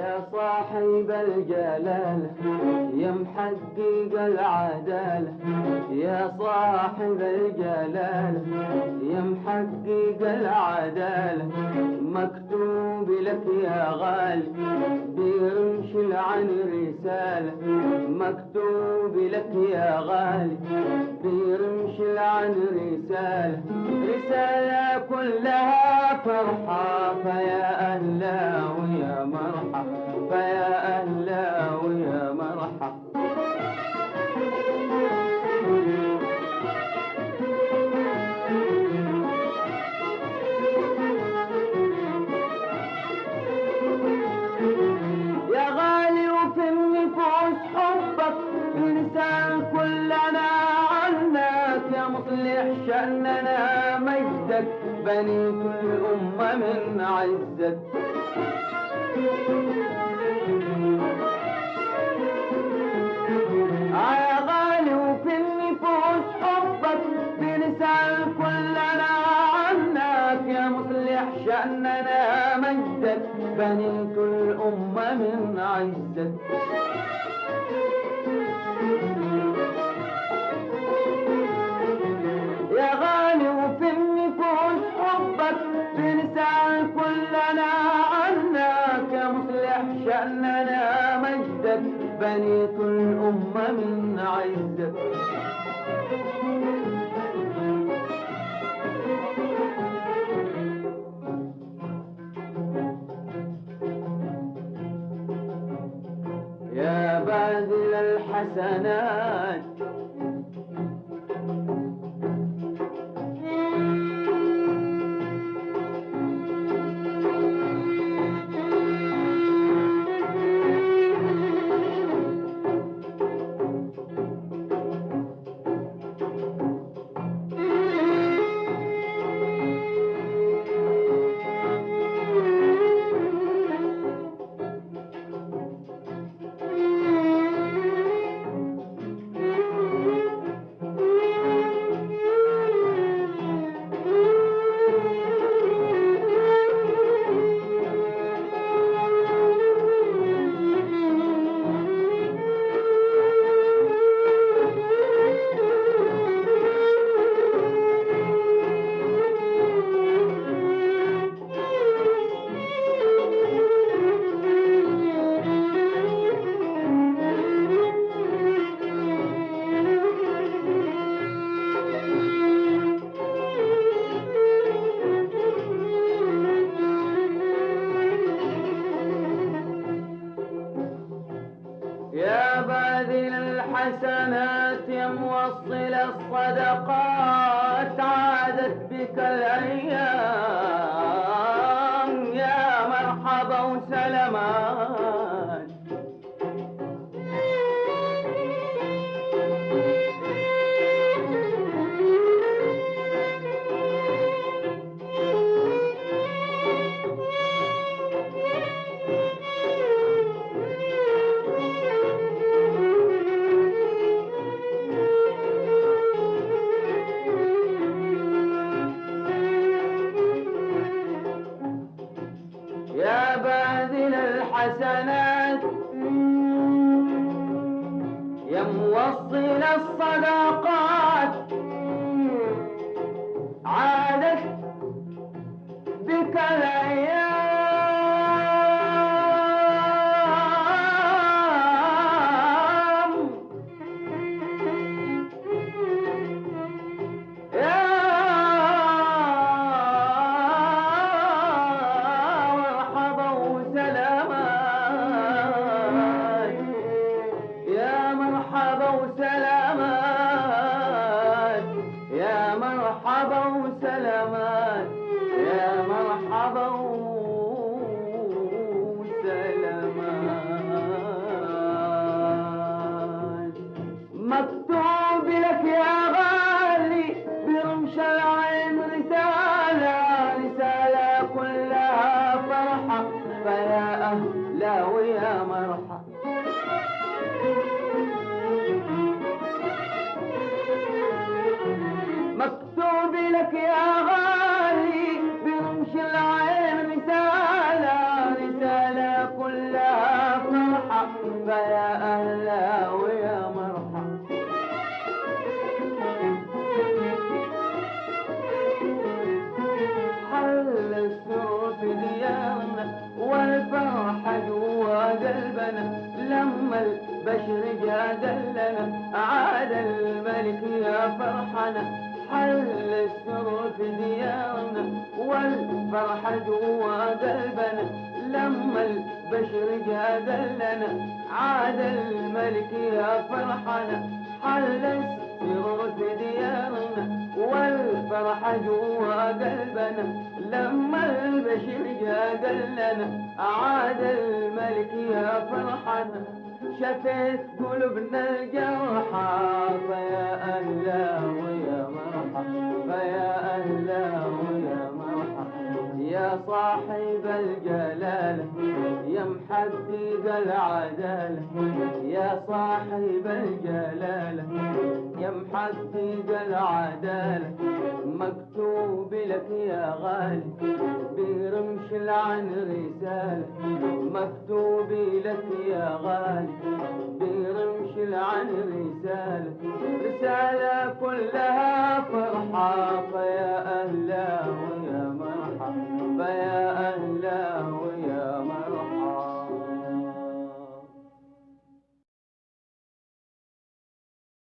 يا صاحب الجلالة يا محقق العدالة، يا صاحب الجلالة يا محقق العدالة، مكتوب لك يا غالي بيرمشل عن رسالة، مكتوب لك يا غالي بيرمشل عن رسالة، رسالة كلها فرحة فيا أهلا ويا مرحب، فيا أهلا ويا مرحب. يا غالي وفي النفوس حبك لسان كلنا عنك، يا مصلح شأننا مجدك بنيت الأمة من عزك. يا غالي وفي النفوس حبك بلسان كلنا عنك، يا مصلح شأننا مجدك بنيت الأمة من عزك. يا غالي وفي النفوس حبك بلسان كلنا عنك، يا مصلح شأننا مجدك بنيت الأمة من عزك. يا باذل الحسنات يا باذل الحسنات يا موصل الصدقات، عادت بك الأيام يا مرحبا وسلامات. يا باذل الحسنات يا موصل الصدقات، عادت بك الأيام يا مرحبا وسلامات، يا مرحبا وسلامات، يا مرحبا وسلامات، يا مرحبا وسلامات. مكتوب لك يا غالي برمش العين رسالة، رسالة كلها فرحة فيا أهلا ويا مرحب. مكتوب لك يا غالي برمش العين رسالة، رسالة كلها لما البشر جاد لنا عاد الملك يا فرحنا حل السرور في ديارنا والفرحة جوا قلبنا لما البشر جاد لنا عاد الملك يا فرحنا حل السرور في ديارنا والفرحة جوا قلبنا لما البشر جاد لنا عاد الملك يا فرحنا شفت قلوبنا الجرحى فيا أهلا ويا مرحبا فيا أهلا ويا مرحبا يا صاحب الجلالة يا محقق العدالة يا صاحب الجلالة يا محقق العدالة مكتوب لك يا غالي برمش العن رسالة مكتوب لك يا غالي برمش العن رسالة رسالة كلها فرحة